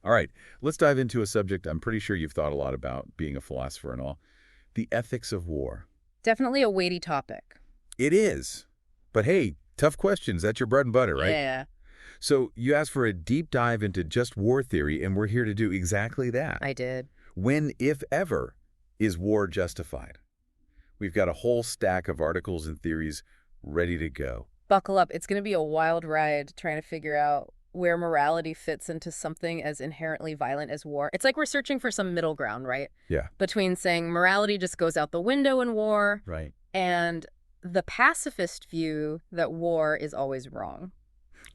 All right, let's dive into a subject I'm pretty sure you've thought a lot about, being a philosopher and all. The ethics of war. Definitely a weighty topic. It is. But hey, tough questions. That's your bread and butter, right? Yeah, So you asked for a deep dive into just war theory, and we're here to do exactly that. I did. When, if ever, is war justified? We've got a whole stack of articles and theories ready to go. Buckle up. It's going to be a wild ride trying to figure out where morality fits into something as inherently violent as war. It's like we're searching for some middle ground, right? Yeah. Between saying morality just goes out the window in war Right. and the pacifist view that war is always wrong.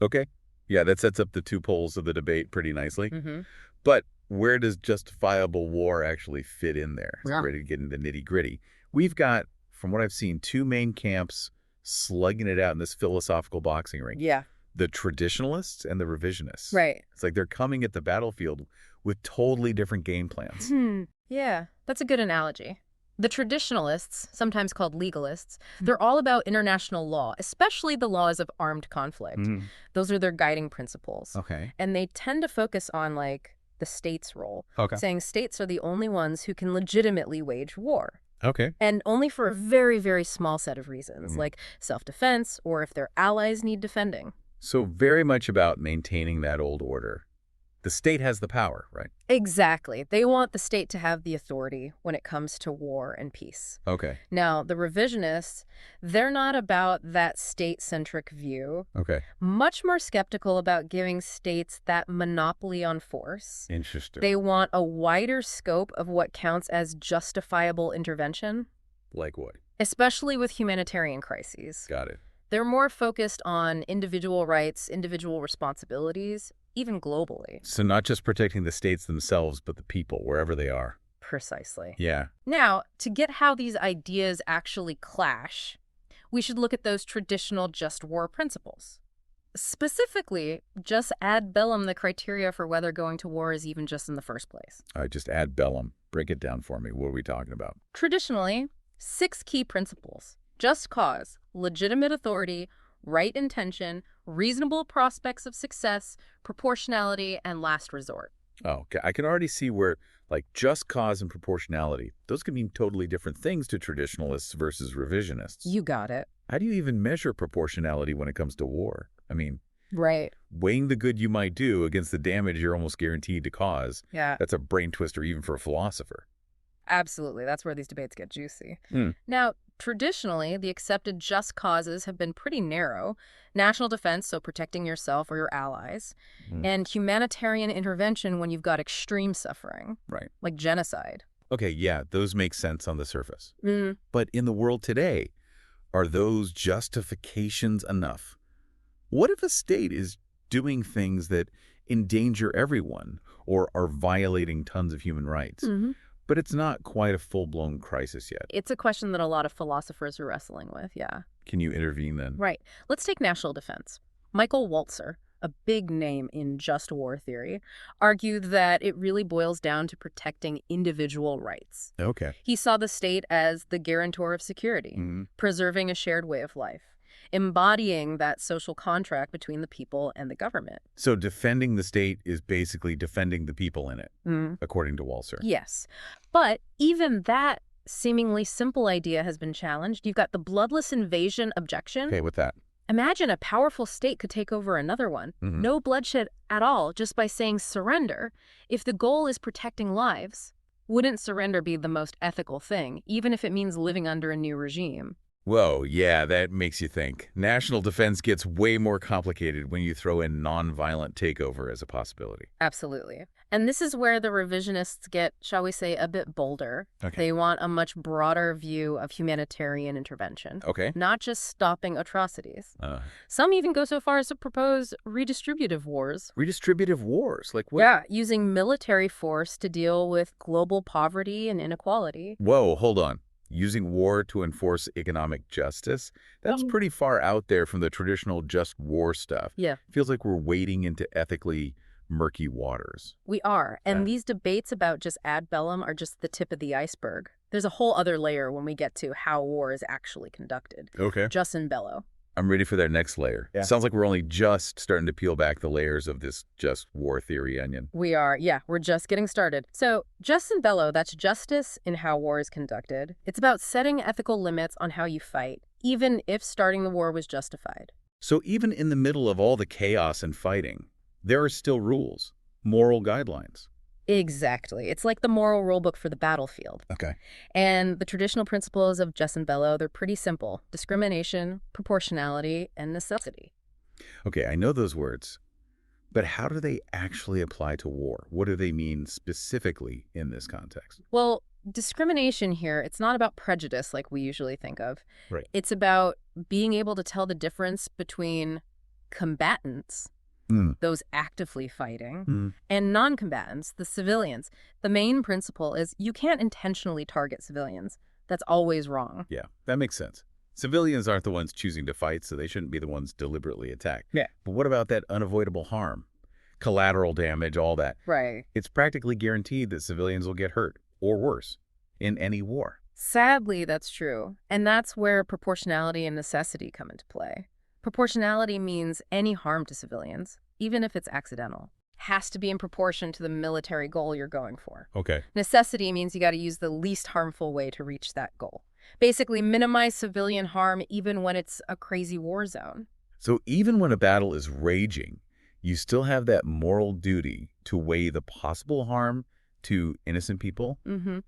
Okay. Yeah, that sets up the two poles of the debate pretty nicely. Mm-hmm. But where does justifiable war actually fit in there? Yeah. Ready to get into nitty-gritty. We've got, from what I've seen, two main camps slugging it out in this philosophical boxing ring. Yeah. The traditionalists and the revisionists. Right. It's like they're coming at the battlefield with totally different game plans. Yeah, that's a good analogy. The traditionalists, sometimes called legalists, they're all about international law, especially the laws of armed conflict. Those are their guiding principles. Okay. And they tend to focus on, like, the state's role, Okay. saying states are the only ones who can legitimately wage war. Okay. And only for a very, very small set of reasons, like self-defense or if their allies need defending. So very much about maintaining that old order. The state has the power, right? Exactly. They want the state to have the authority when it comes to war and peace. Okay. Now, the revisionists, they're not about that state-centric view. Okay. Much more skeptical about giving states that monopoly on force. Interesting. They want a wider scope of what counts as justifiable intervention, Like what? especially with humanitarian crises. Got it. They're more focused on individual rights, individual responsibilities, even globally. So not just protecting the states themselves, but the people, wherever they are. Precisely. Yeah. Now, to get how these ideas actually clash, we should look at those traditional just war principles. Specifically, just ad bellum the criteria for whether going to war is even just in the first place. All right, just add bellum. Break it down for me. What are we talking about? Traditionally, 6 key principles: just cause, legitimate authority, right intention, reasonable prospects of success, proportionality, and last resort. Oh, okay. I can already see where, like, just cause and proportionality, those can mean totally different things to traditionalists versus revisionists. You got it. How do you even measure proportionality when it comes to war? I mean, Right. weighing the good you might do against the damage you're almost guaranteed to cause, Yeah, that's a brain twister even for a philosopher. absolutely. That's where these debates get juicy. Mm. Now, traditionally, the accepted just causes have been pretty narrow. National defense, so protecting yourself or your allies, and humanitarian intervention when you've got extreme suffering, Right. like genocide. Okay, yeah, those make sense on the surface. Mm. But in the world today, are those justifications enough? What if a state is doing things that endanger everyone or are violating tons of human rights? But it's not quite a full-blown crisis yet. It's a question that a lot of philosophers are wrestling with, yeah. Can you intervene then? Right. Let's take national defense. Michael Walzer, a big name in just war theory, argued that it really boils down to protecting individual rights. Okay. He saw the state as the guarantor of security, preserving a shared way of life, embodying that social contract between the people and the government. So defending the state is basically defending the people in it, according to Walzer. Yes. But even that seemingly simple idea has been challenged. You've got the bloodless invasion objection. Okay, with that. Imagine a powerful state could take over another one. No bloodshed at all, just by saying surrender. If the goal is protecting lives, wouldn't surrender be the most ethical thing, even if it means living under a new regime? Whoa, yeah, that makes you think. National defense gets way more complicated when you throw in nonviolent takeover as a possibility. Absolutely. And this is where the revisionists get, shall we say, a bit bolder. Okay. They want a much broader view of humanitarian intervention, Okay. not just stopping atrocities. Some even go so far as to propose redistributive wars. Redistributive wars, like what? Yeah, using military force to deal with global poverty and inequality. Whoa, hold on. Using war to enforce economic justice? That's pretty far out there from the traditional just war stuff. Yeah. Feels like we're wading into ethically murky waters. We are. And Yeah. these debates about just ad bellum are just the tip of the iceberg. There's a whole other layer when we get to how war is actually conducted. Okay. Jus in bello. I'm ready for that next layer. Yeah. Sounds like we're only just starting to peel back the layers of this just war theory onion. We are, yeah, we're just getting started. So, jus in bello, that's justice in how war is conducted. It's about setting ethical limits on how you fight, even if starting the war was justified. So even in the middle of all the chaos and fighting, there are still rules, moral guidelines. Exactly. It's like the moral rulebook for the battlefield. Okay. And the traditional principles of jus in bello, they're pretty simple. Discrimination, proportionality, and necessity. Okay, I know those words, but how do they actually apply to war? What do they mean specifically in this context? Well, discrimination here, it's not about prejudice like we usually think of. Right. It's about being able to tell the difference between combatants, Mm. those actively fighting, Mm. and non-combatants, the civilians. The main principle is you can't intentionally target civilians. That's always wrong. Yeah, that makes sense. Civilians aren't the ones choosing to fight, so they shouldn't be the ones deliberately attacked. Yeah. But what about that unavoidable harm? Collateral damage, all that. Right. It's practically guaranteed that civilians will get hurt, or worse, in any war. Sadly, that's true. And that's where proportionality and necessity come into play. Proportionality means any harm to civilians, even if it's accidental, has to be in proportion to the military goal you're going for. Okay. Necessity means you got to use the least harmful way to reach that goal. Basically, minimize civilian harm even when it's a crazy war zone. So even when a battle is raging, you still have that moral duty to weigh the possible harm to innocent people Mm-hmm.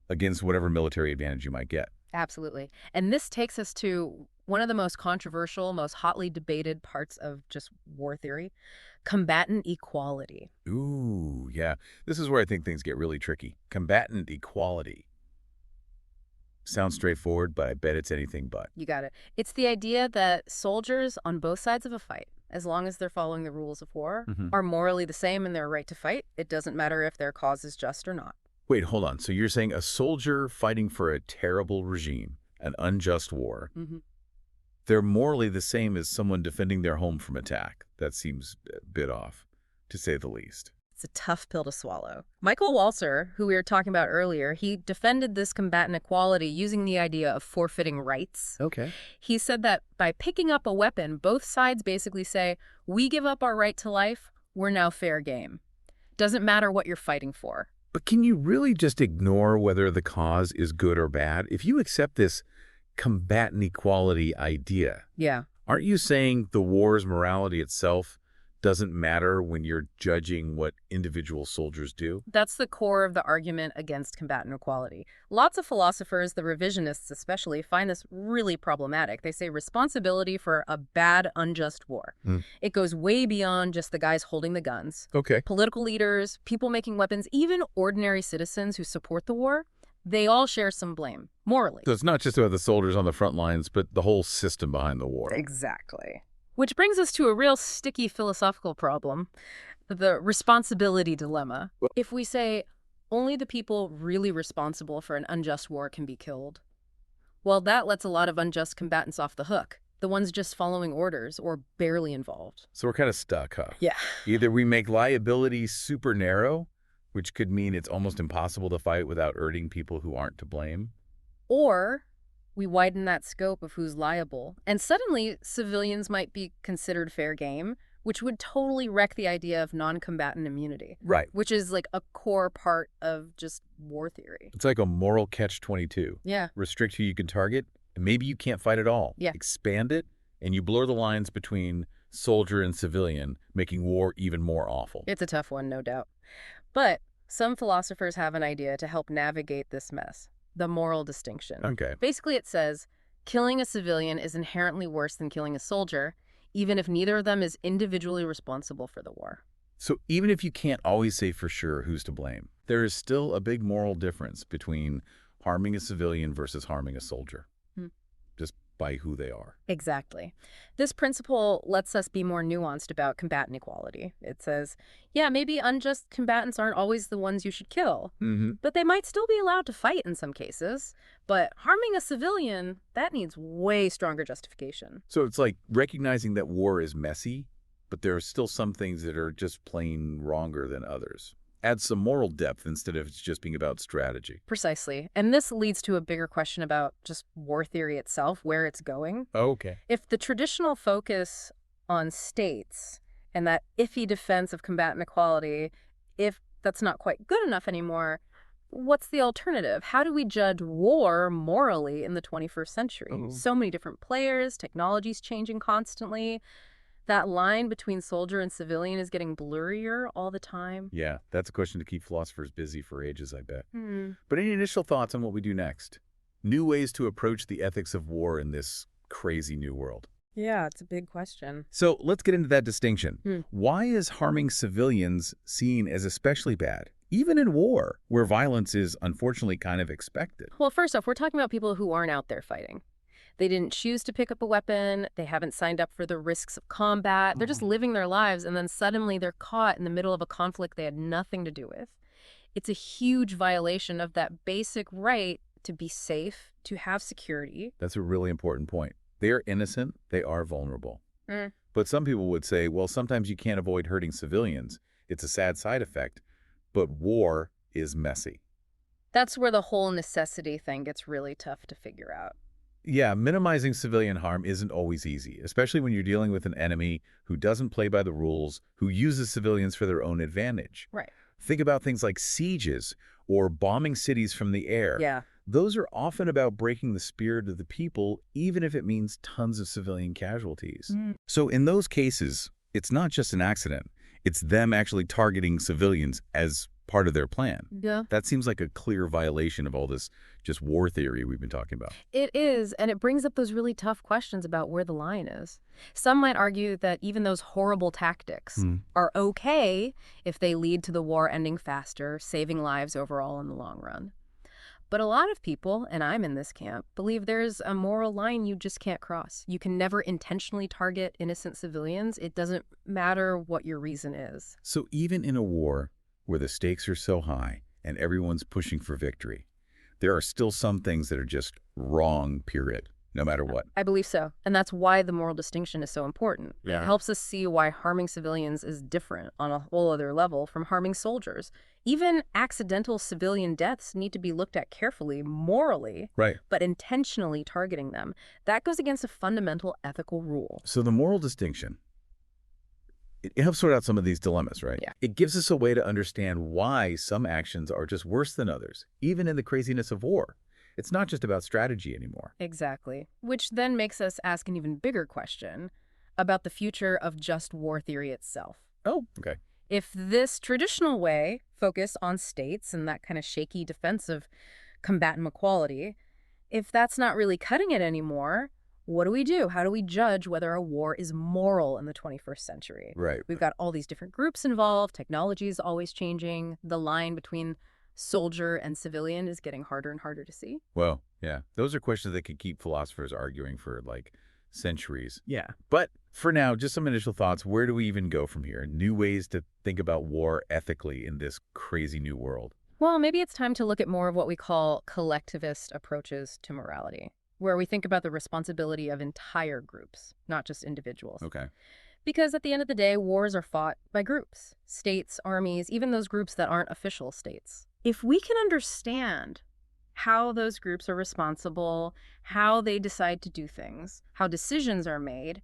against whatever military advantage you might get. Absolutely. And this takes us to one of the most controversial, most hotly debated parts of just war theory, combatant equality. Ooh, yeah. This is where I think things get really tricky. Combatant equality. Sounds straightforward, but I bet it's anything but. You got it. It's the idea that soldiers on both sides of a fight, as long as they're following the rules of war, Mhm. are morally the same in their right to fight. It doesn't matter if their cause is just or not. Wait, hold on. So you're saying a soldier fighting for a terrible regime, an unjust war, Mm-hmm. they're morally the same as someone defending their home from attack. That seems a bit off, to say the least. It's a tough pill to swallow. Michael Walzer, who we were talking about earlier, he defended this combatant equality using the idea of forfeiting rights. Okay. He said that by picking up a weapon, both sides basically say, we give up our right to life, we're now fair game. Doesn't matter what you're fighting for. But can you really just ignore whether the cause is good or bad? If you accept this combatant equality idea, Yeah. aren't you saying the war's morality itself doesn't matter when you're judging what individual soldiers do? That's the core of the argument against combatant equality. Lots of philosophers, the revisionists especially, find this really problematic. They say responsibility for a bad, unjust war. Hmm. It goes way beyond just the guys holding the guns. Okay. Political leaders, people making weapons, even ordinary citizens who support the war, they all share some blame, morally. So it's not just about the soldiers on the front lines, but the whole system behind the war. Exactly. Which brings us to a real sticky philosophical problem, the responsibility dilemma. If we say only the people really responsible for an unjust war can be killed, well, that lets a lot of unjust combatants off the hook, the ones just following orders or barely involved. So we're kind of stuck, huh? Yeah. Either we make liability super narrow, which could mean it's almost impossible to fight without hurting people who aren't to blame. Or we widen that scope of who's liable, and suddenly civilians might be considered fair game, which would totally wreck the idea of non-combatant immunity, Right. which is like a core part of just war theory. It's like a moral catch-22. Yeah. Restrict who you can target, and maybe you can't fight at all. Yeah. Expand it, and you blur the lines between soldier and civilian, making war even more awful. It's a tough one, no doubt. But some philosophers have an idea to help navigate this mess, the moral distinction. Okay. Basically, it says, killing a civilian is inherently worse than killing a soldier, even if neither of them is individually responsible for the war. So even if you can't always say for sure who's to blame, there is still a big moral difference between harming a civilian versus harming a soldier, just by who they are. Exactly. This principle lets us be more nuanced about combatant equality. It says, yeah, maybe unjust combatants aren't always the ones you should kill, but they might still be allowed to fight in some cases. But harming a civilian, that needs way stronger justification. So it's like recognizing that war is messy, but there are still some things that are just plain wronger than others. Add some moral depth instead of just being about strategy. Precisely. And this leads to a bigger question about just war theory itself, where it's going. Okay. If the traditional focus on states and that iffy defense of combatant equality, if that's not quite good enough anymore, what's the alternative? How do we judge war morally in the 21st century? Oh. So many different players, technology's changing constantly. That line between soldier and civilian is getting blurrier all the time. Yeah, that's a question to keep philosophers busy for ages, I bet. Hmm. But any initial thoughts on what we do next? New ways to approach the ethics of war in this crazy new world. Yeah, it's a big question. So let's get into that distinction. Hmm. Why is harming civilians seen as especially bad, even in war, where violence is unfortunately kind of expected? Well, first off, we're talking about people who aren't out there fighting. They didn't choose to pick up a weapon. They haven't signed up for the risks of combat. They're just living their lives, and then suddenly they're caught in the middle of a conflict they had nothing to do with. It's a huge violation of that basic right to be safe, to have security. That's a really important point. They are innocent. They are vulnerable. Mm. But some people would say, well, sometimes you can't avoid hurting civilians. It's a sad side effect. But war is messy. That's where the whole necessity thing gets really tough to figure out. Yeah, minimizing civilian harm isn't always easy, especially when you're dealing with an enemy who doesn't play by the rules, who uses civilians for their own advantage. Right. Think about things like sieges or bombing cities from the air. Yeah. Those are often about breaking the spirit of the people, even if it means tons of civilian casualties. So in those cases, it's not just an accident. It's them actually targeting civilians as part of their plan. Yeah. That seems like a clear violation of all this just war theory we've been talking about. It is, and it brings up those really tough questions about where the line is. Some might argue that even those horrible tactics are okay if they lead to the war ending faster, saving lives overall in the long run. But a lot of people, and I'm in this camp, believe there's a moral line you just can't cross. You can never intentionally target innocent civilians. It doesn't matter what your reason is. So even in a war where the stakes are so high and everyone's pushing for victory, there are still some things that are just wrong, period, no matter what. I believe so. And that's why the moral distinction is so important. Yeah. It helps us see why harming civilians is different on a whole other level from harming soldiers. Even accidental civilian deaths need to be looked at carefully, morally, Right. but intentionally targeting them. That goes against a fundamental ethical rule. So the moral distinction, it helps sort out some of these dilemmas, right? Yeah. It gives us a way to understand why some actions are just worse than others, even in the craziness of war. It's not just about strategy anymore. Exactly. Which then makes us ask an even bigger question about the future of just war theory itself. Oh, okay. If this traditional way, focus on states and that kind of shaky defense of combatant equality, if that's not really cutting it anymore, what do we do? How do we judge whether a war is moral in the 21st century? Right. We've got all these different groups involved. Technology is always changing. The line between soldier and civilian is getting harder and harder to see. Well, yeah. Those are questions that could keep philosophers arguing for, like, centuries. Yeah. But for now, just some initial thoughts. Where do we even go from here? New ways to think about war ethically in this crazy new world. Well, maybe it's time to look at more of what we call collectivist approaches to morality, where we think about the responsibility of entire groups, not just individuals. Okay. Because at the end of the day, wars are fought by groups, states, armies, even those groups that aren't official states. If we can understand how those groups are responsible, how they decide to do things, how decisions are made,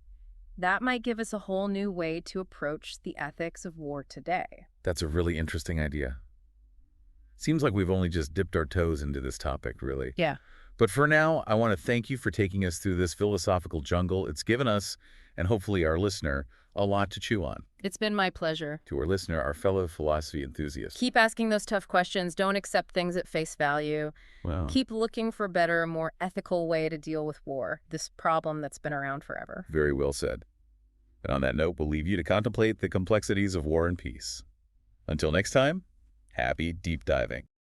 that might give us a whole new way to approach the ethics of war today. That's a really interesting idea. Seems like we've only just dipped our toes into this topic, really. Yeah. But for now, I want to thank you for taking us through this philosophical jungle. It's given us, and hopefully our listener, a lot to chew on. It's been my pleasure. To our listener, our fellow philosophy enthusiast. Keep asking those tough questions. Don't accept things at face value. Wow. Keep looking for a better, more ethical way to deal with war, this problem that's been around forever. Very well said. And on that note, we'll leave you to contemplate the complexities of war and peace. Until next time, happy deep diving.